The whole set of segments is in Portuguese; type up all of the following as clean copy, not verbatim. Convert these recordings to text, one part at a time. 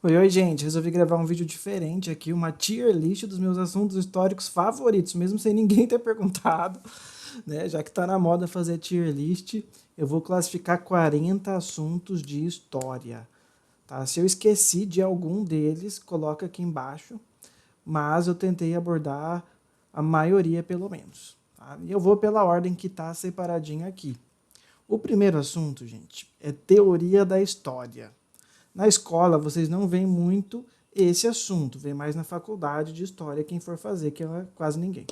Oi, oi, gente. Resolvi gravar um vídeo diferente aqui, uma tier list dos meus assuntos históricos favoritos, mesmo sem ninguém ter perguntado, né? Já que tá na moda fazer tier list, eu vou classificar 40 assuntos de história, tá? Se eu esqueci de algum deles, coloca aqui embaixo, mas eu tentei abordar a maioria pelo menos, tá? E eu vou pela ordem que tá separadinho aqui. O primeiro assunto, gente, é teoria da história. Na escola, vocês não veem muito esse assunto, vem mais na faculdade de história quem for fazer, que é quase ninguém.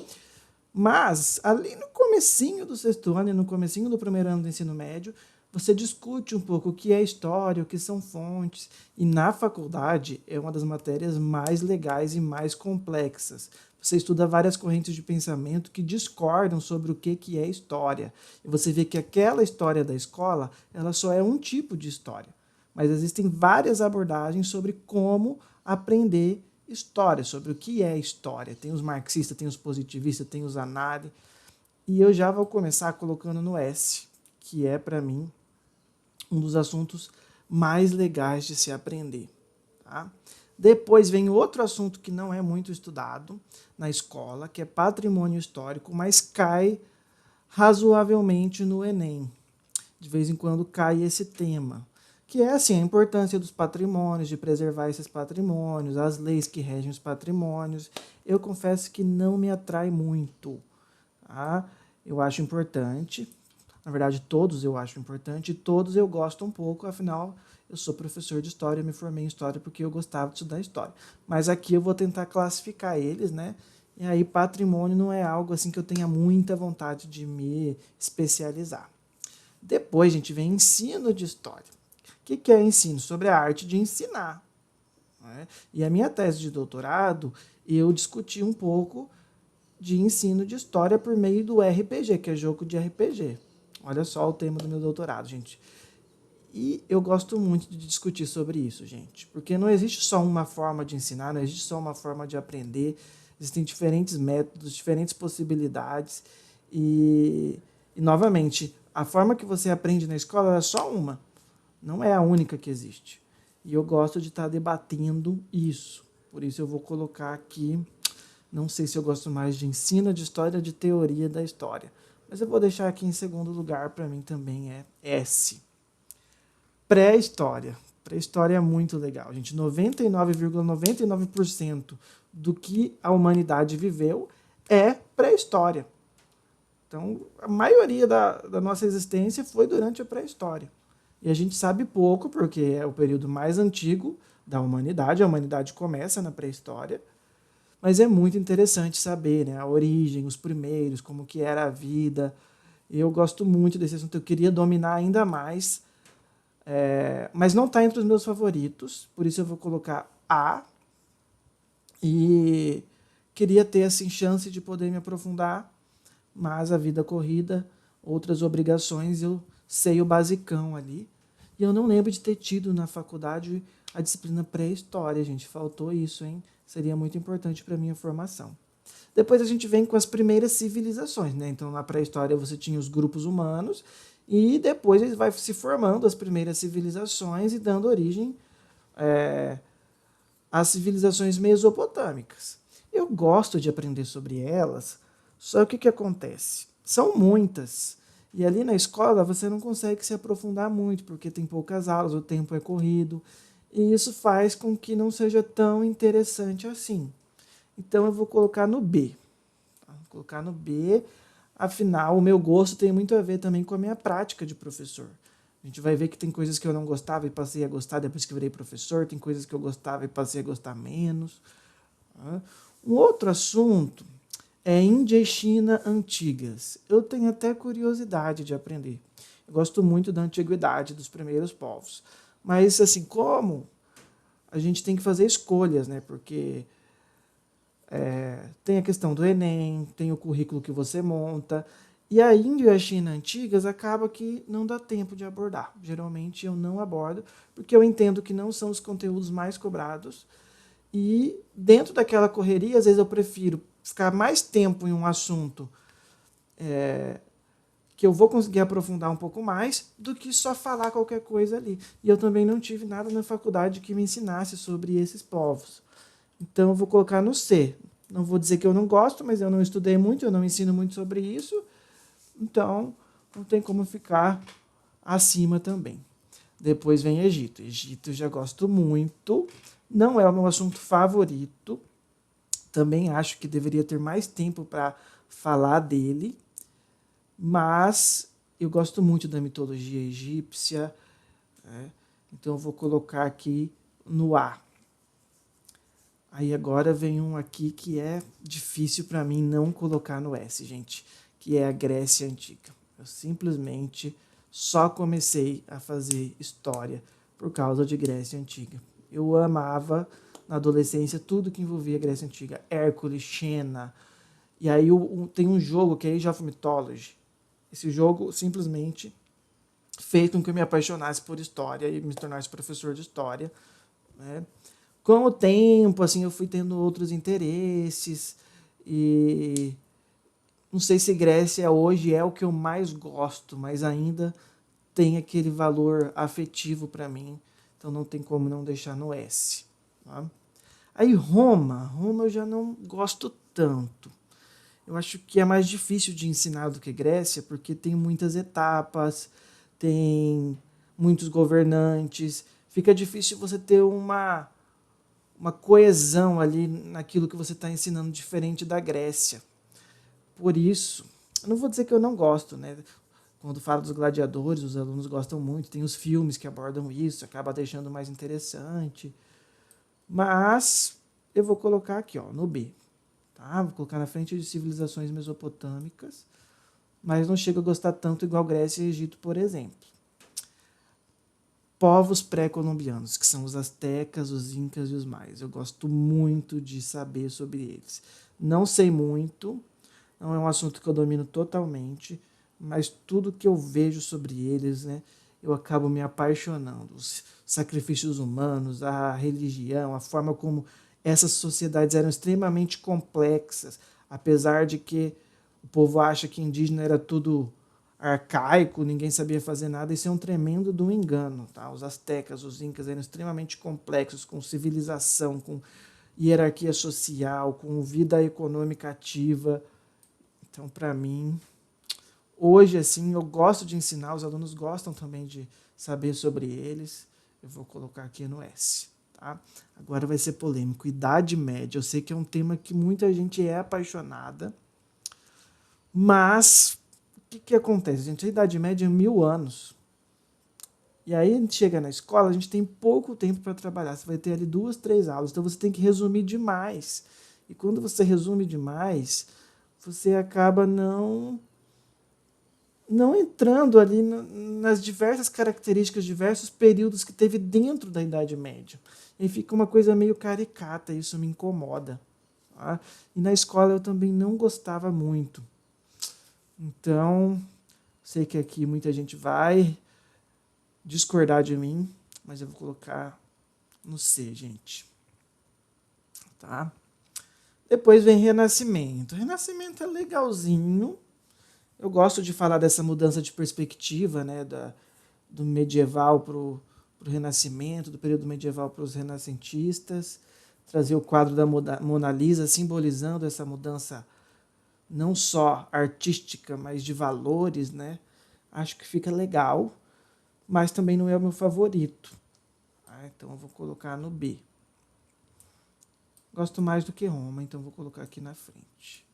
Mas, ali no comecinho do sexto ano e no comecinho do primeiro ano do ensino médio, você discute um pouco o que é história, o que são fontes, e na faculdade é uma das matérias mais legais e mais complexas. Você estuda várias correntes de pensamento que discordam sobre o que é história. E você vê que aquela história da escola, ela só é um tipo de história. Mas existem várias abordagens sobre como aprender história, sobre o que é história. Tem os marxistas, tem os positivistas, tem os análises. E eu já vou começar colocando no S, que é, para mim, um dos assuntos mais legais de se aprender. Tá? Depois vem outro assunto que não é muito estudado na escola, que é patrimônio histórico, mas cai razoavelmente no Enem. De vez em quando cai esse tema, que é assim, a importância dos patrimônios, de preservar esses patrimônios, as leis que regem os patrimônios. Eu confesso que não me atrai muito. Tá? Eu acho importante, na verdade todos eu acho importante, e todos eu gosto um pouco, afinal eu sou professor de história, me formei em história porque eu gostava de estudar história. Mas aqui eu vou tentar classificar eles, né? E aí patrimônio não é algo assim que eu tenha muita vontade de me especializar. Depois, a gente vem ensino de história. O que é ensino? Sobre a arte de ensinar. Né? E a minha tese de doutorado, eu discuti um pouco de ensino de história por meio do RPG, que é jogo de RPG. Olha só o tema do meu doutorado, gente. E eu gosto muito de discutir sobre isso, gente. Porque não existe só uma forma de ensinar, não existe só uma forma de aprender. Existem diferentes métodos, diferentes possibilidades. E novamente, a forma que você aprende na escola é só uma. Não é a única que existe. E eu gosto de estar debatendo isso. Por isso eu vou colocar aqui, não sei se eu gosto mais de ensino de história ou de teoria da história. Mas eu vou deixar aqui em segundo lugar, para mim também é S. Pré-história. Pré-história é muito legal, gente. 99,99% do que a humanidade viveu é pré-história. Então, a maioria da nossa existência foi durante a pré-história. E a gente sabe pouco, porque é o período mais antigo da humanidade. A humanidade começa na pré-história. Mas é muito interessante saber, né, a origem, os primeiros, como que era a vida. Eu gosto muito desse assunto. Eu queria dominar ainda mais, mas não está entre os meus favoritos. Por isso eu vou colocar A. E queria ter assim chance de poder me aprofundar, mas a vida corrida, outras obrigações, eu sei o basicão ali. E eu não lembro de ter tido na faculdade a disciplina pré-história, gente. Faltou isso, hein? Seria muito importante para a minha formação. Depois a gente vem com as primeiras civilizações, né? Então na pré-história você tinha os grupos humanos e depois ele vai se formando as primeiras civilizações e dando origem às civilizações mesopotâmicas. Eu gosto de aprender sobre elas, só que o que acontece? São muitas. E ali na escola você não consegue se aprofundar muito, porque tem poucas aulas, o tempo é corrido. E isso faz com que não seja tão interessante assim. Então eu vou colocar no B. Vou colocar no B. Afinal, o meu gosto tem muito a ver também com a minha prática de professor. A gente vai ver que tem coisas que eu não gostava e passei a gostar depois que virei professor, tem coisas que eu gostava e passei a gostar menos. Um outro assunto é Índia e China antigas. Eu tenho até curiosidade de aprender. Eu gosto muito da antiguidade, dos primeiros povos. Mas, assim, como a gente tem que fazer escolhas, né? Porque tem a questão do Enem, tem o currículo que você monta. E a Índia e a China antigas acaba que não dá tempo de abordar. Geralmente eu não abordo, porque eu entendo que não são os conteúdos mais cobrados. E dentro daquela correria, às vezes eu prefiro ficar mais tempo em um assunto que eu vou conseguir aprofundar um pouco mais do que só falar qualquer coisa ali. E eu também não tive nada na faculdade que me ensinasse sobre esses povos. Então eu vou colocar no C. Não vou dizer que eu não gosto, mas eu não estudei muito, eu não ensino muito sobre isso. Então não tem como ficar acima também. Depois vem Egito. Egito eu já gosto muito. Não é o meu assunto favorito. Também acho que deveria ter mais tempo para falar dele. Mas eu gosto muito da mitologia egípcia. Né? Então eu vou colocar aqui no A. Aí agora vem um aqui que é difícil para mim não colocar no S, gente, que é a Grécia Antiga. Eu simplesmente só comecei a fazer história por causa de Grécia Antiga. Eu amava na adolescência tudo que envolvia Grécia Antiga, Hércules, Xena. E aí tem um jogo que é Age of Mythology. Esse jogo simplesmente fez com que eu me apaixonasse por história e me tornasse professor de história, né? Com o tempo, assim, eu fui tendo outros interesses e não sei se Grécia hoje é o que eu mais gosto, mas ainda tem aquele valor afetivo para mim, então não tem como não deixar no S. Tá? Aí Roma eu já não gosto tanto. Eu acho que é mais difícil de ensinar do que Grécia, porque tem muitas etapas, tem muitos governantes, fica difícil você ter uma coesão ali naquilo que você está ensinando, diferente da Grécia. Por isso, eu não vou dizer que eu não gosto, né? Quando falo dos gladiadores, os alunos gostam muito, tem os filmes que abordam isso, acaba deixando mais interessante. Mas eu vou colocar aqui, ó, no B. Tá? Vou colocar na frente de civilizações mesopotâmicas, mas não chego a gostar tanto igual Grécia e Egito, por exemplo. Povos pré-colombianos, que são os astecas, os incas e os maias. Eu gosto muito de saber sobre eles. Não sei muito, não é um assunto que eu domino totalmente, mas tudo que eu vejo sobre eles, né, eu acabo me apaixonando. Os sacrifícios humanos, a religião, a forma como essas sociedades eram extremamente complexas, apesar de que o povo acha que indígena era tudo arcaico, ninguém sabia fazer nada, isso é um tremendo do engano. Tá? Os astecas, os incas eram extremamente complexos, com civilização, com hierarquia social, com vida econômica ativa. Então, para mim, hoje, assim, eu gosto de ensinar, os alunos gostam também de saber sobre eles. Eu vou colocar aqui no S. Tá? Agora vai ser polêmico. Idade Média. Eu sei que é um tema que muita gente é apaixonada, mas o que acontece, gente? A Idade Média é 1000 anos. E aí a gente chega na escola, a gente tem pouco tempo para trabalhar. Você vai ter ali 2, 3 aulas, então você tem que resumir demais. E quando você resume demais, você acaba não entrando ali nas diversas características, diversos períodos que teve dentro da Idade Média. E fica uma coisa meio caricata, isso me incomoda. Tá? E na escola eu também não gostava muito. Então, sei que aqui muita gente vai discordar de mim, mas eu vou colocar no C, gente. Tá? Depois vem Renascimento. Renascimento é legalzinho. Eu gosto de falar dessa mudança de perspectiva, né, do medieval para o Renascimento, do período medieval para os renascentistas, trazer o quadro da Mona Lisa simbolizando essa mudança não só artística, mas de valores, né? Acho que fica legal, mas também não é o meu favorito. Então eu vou colocar no B. Gosto mais do que Roma, então vou colocar aqui na frente.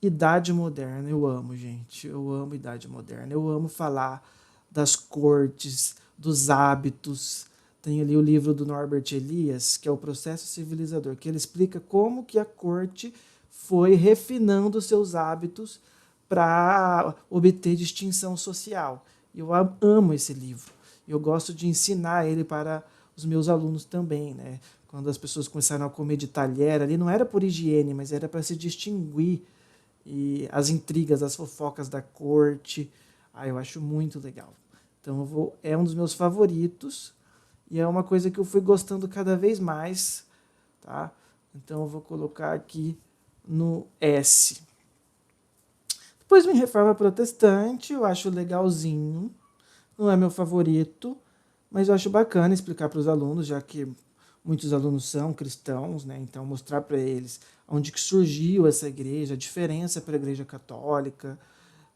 Idade Moderna, eu amo, gente. Eu amo Idade Moderna. Eu amo falar das cortes, dos hábitos. Tem ali o livro do Norbert Elias, que é o Processo Civilizador, que ele explica como que a corte foi refinando seus hábitos para obter distinção social. Eu amo esse livro. Eu gosto de ensinar ele para os meus alunos também, né? Quando as pessoas começaram a comer de talher, ali não era por higiene, mas era para se distinguir e as intrigas, as fofocas da corte. Eu acho muito legal. Então é um dos meus favoritos e é uma coisa que eu fui gostando cada vez mais, tá? Então eu vou colocar aqui no S. Depois vem Reforma Protestante, eu acho legalzinho, não é meu favorito, mas eu acho bacana explicar para os alunos, já que muitos alunos são cristãos, né? Então mostrar para eles onde que surgiu essa igreja, a diferença para a igreja católica.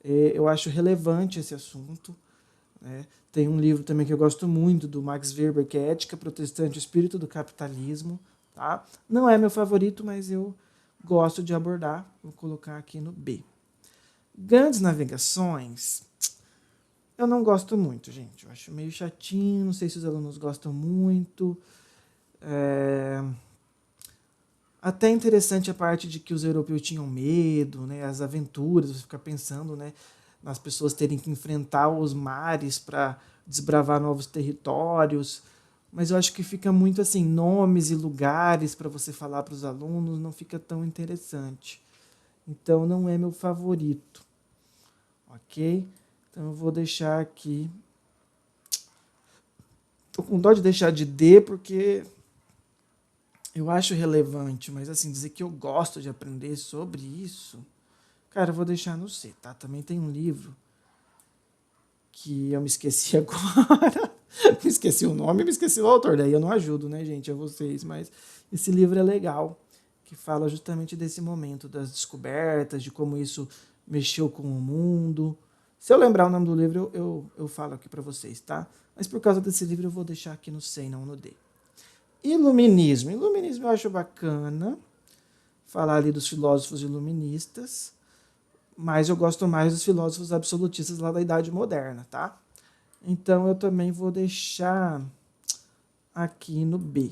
Eu acho relevante esse assunto, né? Tem um livro também que eu gosto muito, do Max Weber, que é Ética Protestante, o Espírito do Capitalismo. Tá? Não é meu favorito, mas eu gosto de abordar. Vou colocar aqui no B. Grandes navegações, eu não gosto muito, gente. Eu acho meio chatinho, não sei se os alunos gostam muito. É... Até interessante a parte de que os europeus tinham medo, né? As aventuras, você fica pensando, né? Nas pessoas terem que enfrentar os mares para desbravar novos territórios. Mas eu acho que fica muito assim, nomes e lugares para você falar para os alunos, não fica tão interessante. Então não é meu favorito, ok? Então eu vou deixar aqui. Tô com dó de deixar de D porque eu acho relevante, mas assim, dizer que eu gosto de aprender sobre isso, cara, eu vou deixar no C, tá? Também tem um livro que eu me esqueci agora. Me esqueci o nome e me esqueci o autor. Daí eu não ajudo, né, gente, a vocês. Mas esse livro é legal, que fala justamente desse momento, das descobertas, de como isso mexeu com o mundo. Se eu lembrar o nome do livro, eu falo aqui para vocês, tá? Mas por causa desse livro eu vou deixar aqui no C, não no D. Iluminismo. Iluminismo eu acho bacana. Falar ali dos filósofos iluministas. Mas eu gosto mais dos filósofos absolutistas lá da Idade Moderna, tá? Então eu também vou deixar aqui no B.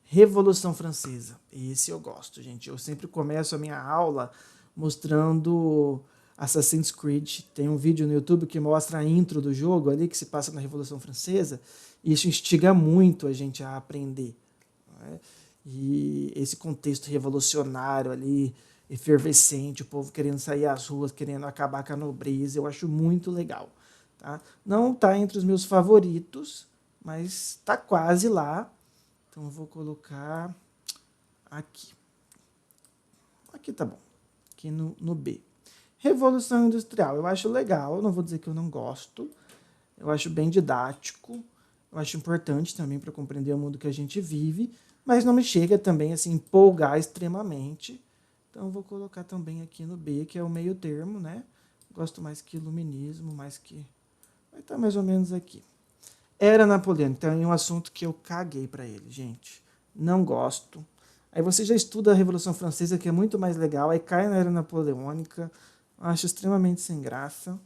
Revolução Francesa. Esse eu gosto, gente. Eu sempre começo a minha aula mostrando Assassin's Creed. Tem um vídeo no YouTube que mostra a intro do jogo ali, que se passa na Revolução Francesa. E isso instiga muito a gente a aprender. Né? E esse contexto revolucionário ali, efervescente, o povo querendo sair às ruas, querendo acabar com a nobreza, eu acho muito legal. Tá? Não está entre os meus favoritos, mas está quase lá. Então eu vou colocar aqui. Aqui tá bom. Aqui no B. Revolução Industrial. Eu acho legal, não vou dizer que eu não gosto. Eu acho bem didático. Eu acho importante também para compreender o mundo que a gente vive. Mas não me chega também assim empolgar extremamente. Então eu vou colocar também aqui no B, que é o meio termo, né? Gosto mais que iluminismo, mais que... Vai estar mais ou menos aqui. Era napoleônica, então é um assunto que eu caguei para ele, gente. Não gosto. Aí você já estuda a Revolução Francesa, que é muito mais legal, aí cai na era napoleônica. Acho extremamente sem graça.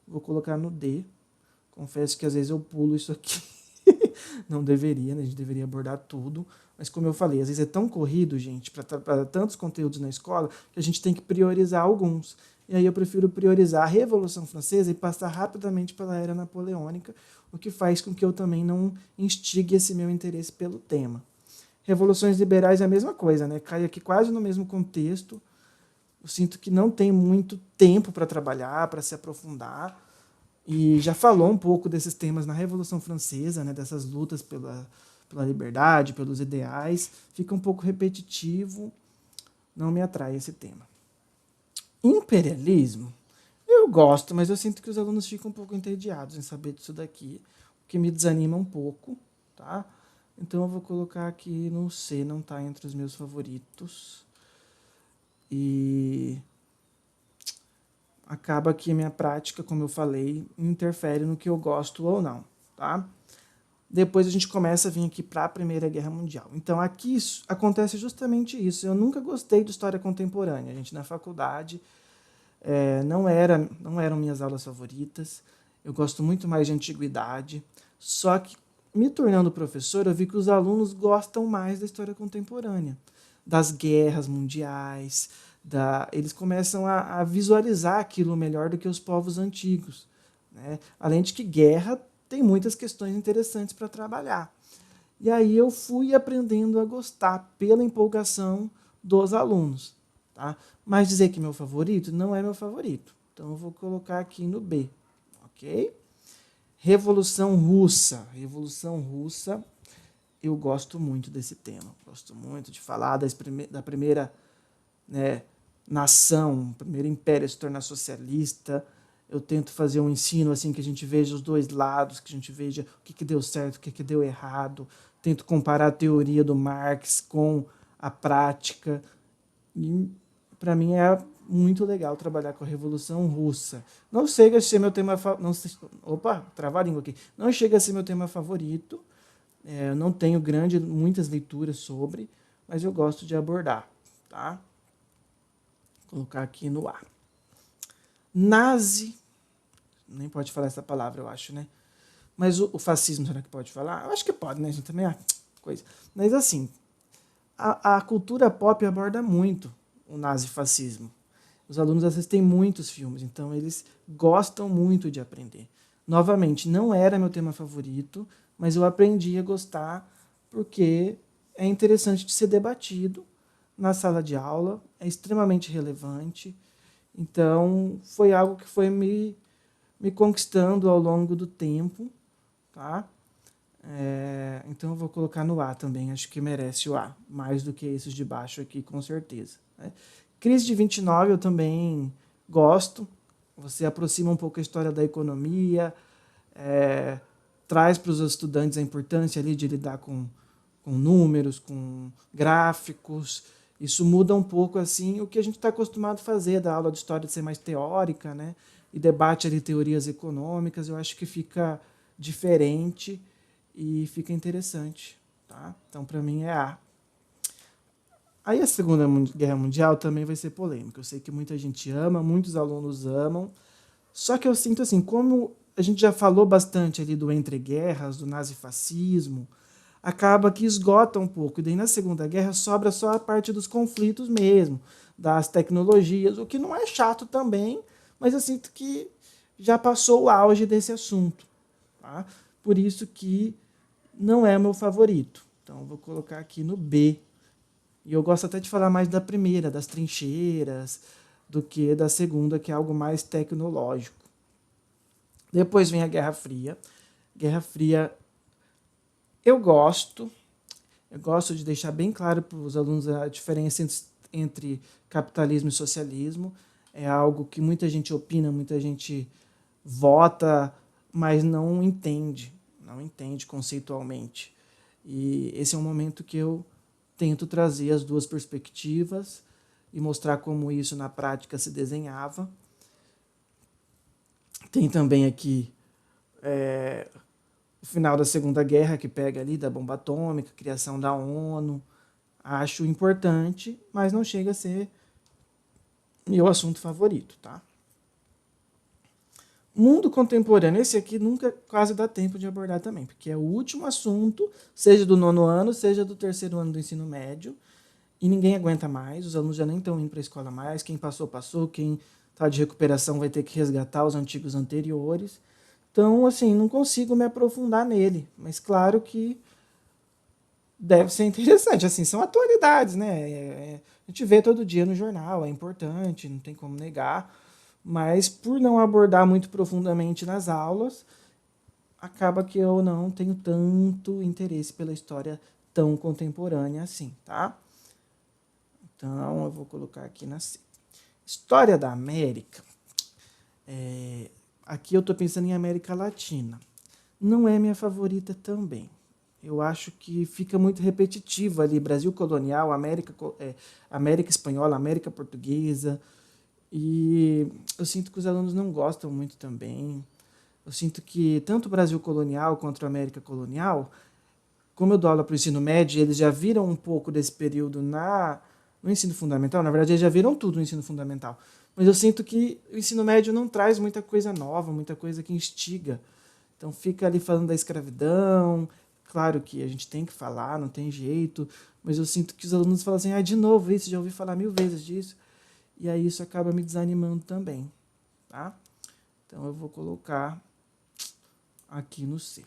Vou colocar no D. Confesso que às vezes eu pulo isso aqui. Não deveria, né? A gente deveria abordar tudo. Mas como eu falei, às vezes é tão corrido, gente, para tantos conteúdos na escola, que a gente tem que priorizar alguns. E aí eu prefiro priorizar a Revolução Francesa e passar rapidamente pela Era Napoleônica, o que faz com que eu também não instigue esse meu interesse pelo tema. Revoluções liberais é a mesma coisa, né? Cai aqui quase no mesmo contexto. Eu sinto que não tem muito tempo para trabalhar, para se aprofundar. E já falou um pouco desses temas na Revolução Francesa, né? Dessas lutas pela liberdade, pelos ideais. Fica um pouco repetitivo, não me atrai esse tema. Imperialismo, eu gosto, mas eu sinto que os alunos ficam um pouco entediados em saber disso daqui, o que me desanima um pouco, tá? Então eu vou colocar aqui no C, não está entre os meus favoritos. E acaba que a minha prática, como eu falei, interfere no que eu gosto ou não, tá? Depois a gente começa a vir aqui para a Primeira Guerra Mundial. Então aqui acontece justamente isso. Eu nunca gostei de história contemporânea, gente. Na faculdade não eram minhas aulas favoritas. Eu gosto muito mais de antiguidade. Só que me tornando professor, eu vi que os alunos gostam mais da história contemporânea, das guerras mundiais. Eles começam a visualizar aquilo melhor do que os povos antigos. Né? Além de que guerra tem muitas questões interessantes para trabalhar. E aí eu fui aprendendo a gostar pela empolgação dos alunos. Tá? Mas dizer que meu favorito não é meu favorito. Então eu vou colocar aqui no B. Ok? Revolução Russa. Revolução Russa, eu gosto muito desse tema. Gosto muito de falar da primeira, né, nação, o primeiro império a se tornar socialista. Eu tento fazer um ensino assim que a gente veja os dois lados, que a gente veja o que deu certo, o que deu errado. Tento comparar a teoria do Marx com a prática. E para mim é muito legal trabalhar com a Revolução Russa. Não chega a ser meu tema opa, trava a língua aqui. Não chega a ser meu tema favorito. Eu não tenho muitas leituras sobre, mas eu gosto de abordar, tá? Vou colocar aqui no ar. Nazi, nem pode falar essa palavra, eu acho, né? Mas o fascismo, será que pode falar? Eu acho que pode, né? A gente também coisa. Mas assim, a cultura pop aborda muito o nazifascismo. Os alunos assistem muitos filmes, então eles gostam muito de aprender. Novamente, não era meu tema favorito, mas eu aprendi a gostar porque é interessante de ser debatido na sala de aula, é extremamente relevante. Então, foi algo que foi me conquistando ao longo do tempo, tá? Então eu vou colocar no A também, acho que merece o A, mais do que esses de baixo aqui, com certeza. Né? Crise de 29 eu também gosto, você aproxima um pouco a história da economia, traz para os estudantes a importância ali de lidar com números, com gráficos. Isso muda um pouco assim o que a gente está acostumado a fazer da aula de história de ser mais teórica, né? E debate ali teorias econômicas, eu acho que fica diferente e fica interessante, tá? Então para mim é A. Aí a Segunda Guerra Mundial também vai ser polêmica. Eu sei que muita gente ama, muitos alunos amam. Só que eu sinto assim, como a gente já falou bastante ali do entre guerras, do nazifascismo, acaba que esgota um pouco. E daí na Segunda Guerra sobra só a parte dos conflitos mesmo, das tecnologias, o que não é chato também, mas eu sinto que já passou o auge desse assunto. Tá? Por isso que não é meu favorito. Então vou colocar aqui no B. E eu gosto até de falar mais da primeira, das trincheiras, do que da segunda, que é algo mais tecnológico. Depois vem a Guerra Fria. Guerra Fria eu gosto de deixar bem claro para os alunos a diferença entre capitalismo e socialismo. É algo que muita gente opina, muita gente vota, mas não entende conceitualmente. E esse é um momento que eu tento trazer as duas perspectivas e mostrar como isso na prática se desenhava. Tem também aqui o final da Segunda Guerra, que pega ali da bomba atômica, criação da ONU. Acho importante, mas não chega a ser meu assunto favorito, tá? Mundo contemporâneo, esse aqui nunca quase dá tempo de abordar também, porque é o último assunto, seja do 9º ano, seja do 3º ano do ensino médio, e ninguém aguenta mais, os alunos já nem estão indo para a escola mais, quem passou, passou, quem está de recuperação vai ter que resgatar os antigos anteriores. Então, assim, não consigo me aprofundar nele, mas claro que deve ser interessante, assim, são atualidades, né? A gente vê todo dia no jornal, é importante, não tem como negar, mas por não abordar muito profundamente nas aulas, acaba que eu não tenho tanto interesse pela história tão contemporânea assim, tá? Então, eu vou colocar aqui na C. História da América. Aqui eu estou pensando em América Latina. Não é minha favorita também. Eu acho que fica muito repetitivo ali. Brasil colonial, América espanhola, América portuguesa. E eu sinto que os alunos não gostam muito também. Eu sinto que tanto o Brasil colonial quanto a América colonial, como eu dou aula para o ensino médio, eles já viram um pouco desse período no ensino fundamental. Na verdade, eles já viram tudo no ensino fundamental. Mas eu sinto que o ensino médio não traz muita coisa nova, muita coisa que instiga. Então fica ali falando da escravidão. Claro que a gente tem que falar, não tem jeito. Mas eu sinto que os alunos falam assim, de novo isso, já ouvi falar 1000 vezes disso. E aí isso acaba me desanimando também. Tá? Então eu vou colocar aqui no C.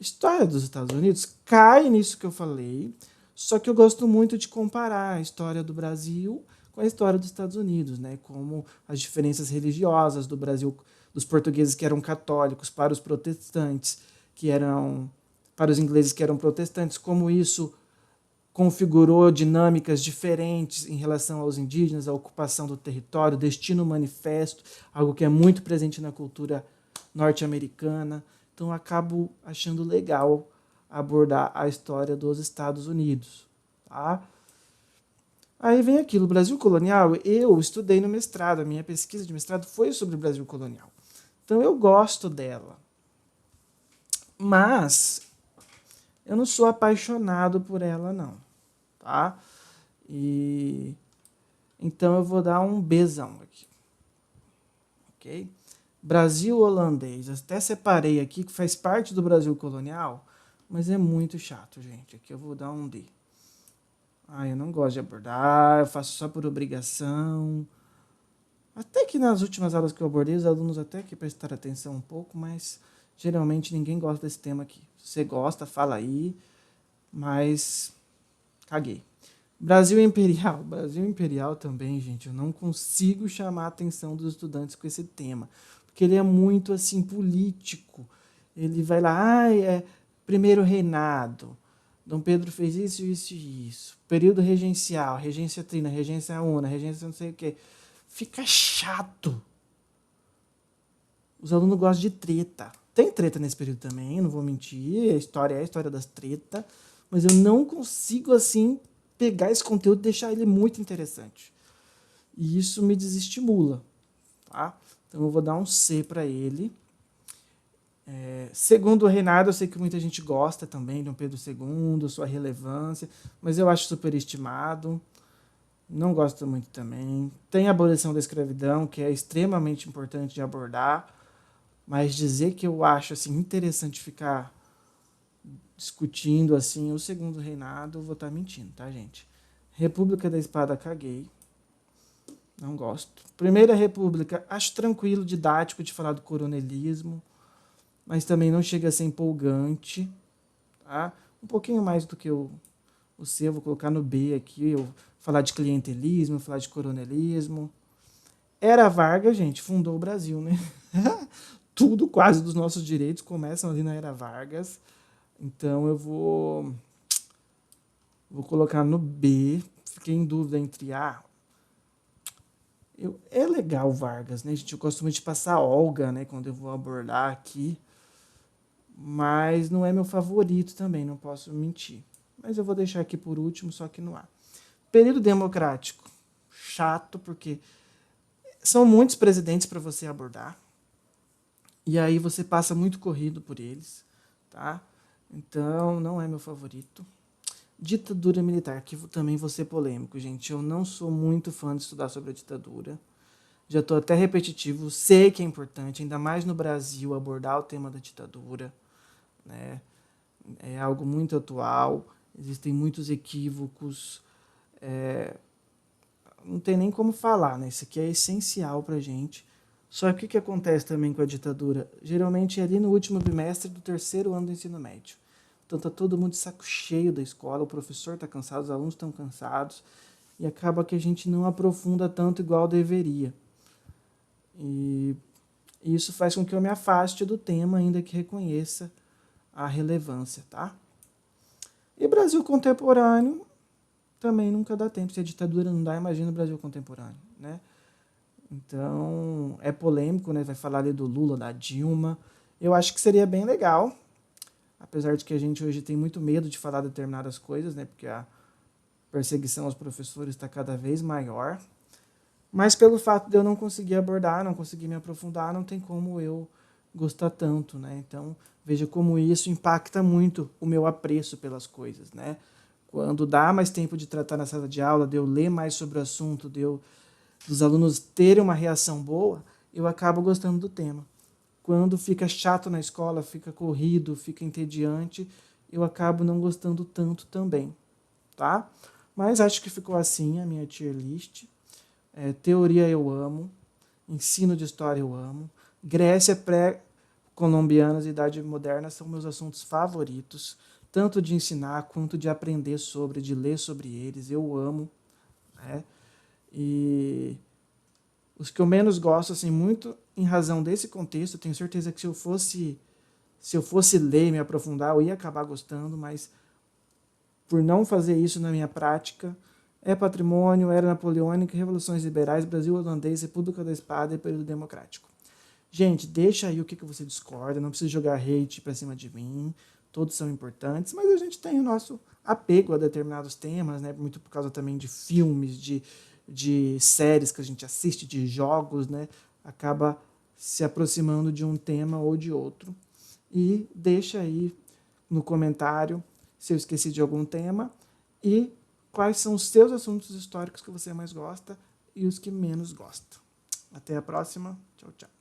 História dos Estados Unidos cai nisso que eu falei, só que eu gosto muito de comparar a história do Brasil com a história dos Estados Unidos, né? Como as diferenças religiosas do Brasil, dos portugueses que eram católicos para os protestantes, para os ingleses que eram protestantes, como isso configurou dinâmicas diferentes em relação aos indígenas, a ocupação do território, destino manifesto, algo que é muito presente na cultura norte-americana. Então, eu acabo achando legal abordar a história dos Estados Unidos. Tá? Aí vem aquilo, o Brasil colonial, eu estudei no mestrado, a minha pesquisa de mestrado foi sobre o Brasil colonial. Então, eu gosto dela. Mas eu não sou apaixonado por ela, não. Tá? E então eu vou dar um Bzão aqui. Ok? Brasil holandês. Até separei aqui que faz parte do Brasil colonial, mas é muito chato, gente. Aqui eu vou dar um D. Eu não gosto de abordar, eu faço só por obrigação. Até que nas últimas aulas que eu abordei, os alunos até que prestaram atenção um pouco, mas geralmente ninguém gosta desse tema aqui. Se você gosta, fala aí, mas caguei. Brasil Imperial. Brasil Imperial também, gente, eu não consigo chamar a atenção dos estudantes com esse tema, porque ele é muito, assim, político. Ele vai lá, primeiro reinado, Dom Pedro fez isso, isso e isso. Período regencial, regência trina, regência una, regência não sei o quê. Fica chato. Os alunos gostam de treta. Tem treta nesse período também, não vou mentir. A história é a história das tretas. Mas eu não consigo, assim, pegar esse conteúdo e deixar ele muito interessante. E isso me desestimula. Tá? Então eu vou dar um C para ele. Segundo o reinado, eu sei que muita gente gosta também de Dom Pedro II, sua relevância, mas eu acho superestimado. Não gosto muito também. Tem a abolição da escravidão, que é extremamente importante de abordar, mas dizer que eu acho assim interessante ficar discutindo assim o segundo reinado, eu vou estar mentindo, tá, gente? República da Espada, caguei. Não gosto. Primeira República, acho tranquilo, didático de falar do coronelismo, mas também não chega a ser empolgante, tá? Um pouquinho mais do que o C, eu vou colocar no B aqui, eu falar de clientelismo, falar de coronelismo. Era Vargas, gente, fundou o Brasil, né? Tudo quase dos nossos direitos começam ali na Era Vargas. Então eu vou colocar no B. Fiquei em dúvida entre A. É legal Vargas, né, gente? Eu gosto muito de passar Olga, né, quando eu vou abordar aqui. Mas não é meu favorito também, não posso mentir. Mas eu vou deixar aqui por último, só que no A. Período democrático. Chato, porque são muitos presidentes para você abordar. E aí você passa muito corrido por eles, tá? Então, não é meu favorito. Ditadura militar, que também vou ser polêmico, gente. Eu não sou muito fã de estudar sobre a ditadura. Já estou até repetitivo. Sei que é importante, ainda mais no Brasil, abordar o tema da ditadura, né? É algo muito atual. Existem muitos equívocos. Não tem nem como falar, né? Isso aqui é essencial pra gente. Só que o que acontece também com a ditadura? Geralmente é ali no último bimestre do terceiro ano do ensino médio. Então tá todo mundo de saco cheio da escola, o professor está cansado, os alunos estão cansados, e acaba que a gente não aprofunda tanto igual deveria. E isso faz com que eu me afaste do tema, ainda que reconheça a relevância, tá? E Brasil contemporâneo também nunca dá tempo. Se a ditadura não dá, imagina o Brasil contemporâneo, né? Então, é polêmico, né? Vai falar ali do Lula, da Dilma. Eu acho que seria bem legal, apesar de que a gente hoje tem muito medo de falar determinadas coisas, né? Porque a perseguição aos professores está cada vez maior. Mas pelo fato de eu não conseguir abordar, não conseguir me aprofundar, não tem como eu gostar tanto, né? Então, veja como isso impacta muito o meu apreço pelas coisas, né? Quando dá mais tempo de tratar na sala de aula, de eu ler mais sobre o assunto, dos alunos terem uma reação boa, eu acabo gostando do tema. Quando fica chato na escola, fica corrido, fica entediante, eu acabo não gostando tanto também, tá? Mas acho que ficou assim a minha tier list. Teoria eu amo, ensino de história eu amo, Grécia pré-colombianas e Idade Moderna são meus assuntos favoritos, tanto de ensinar quanto de aprender sobre, de ler sobre eles, eu amo, né? E os que eu menos gosto, assim, muito em razão desse contexto, eu tenho certeza que se eu fosse ler e me aprofundar, eu ia acabar gostando, mas por não fazer isso na minha prática. É patrimônio, era napoleônica, revoluções liberais, Brasil holandês, República da Espada e período democrático. Gente, deixa aí o que você discorda, não precisa jogar hate pra cima de mim, todos são importantes, mas a gente tem o nosso apego a determinados temas, né? Muito por causa também de filmes, de séries que a gente assiste, de jogos, né? Acaba se aproximando de um tema ou de outro. E deixa aí no comentário se eu esqueci de algum tema e quais são os seus assuntos históricos que você mais gosta e os que menos gosta. Até a próxima. Tchau, tchau.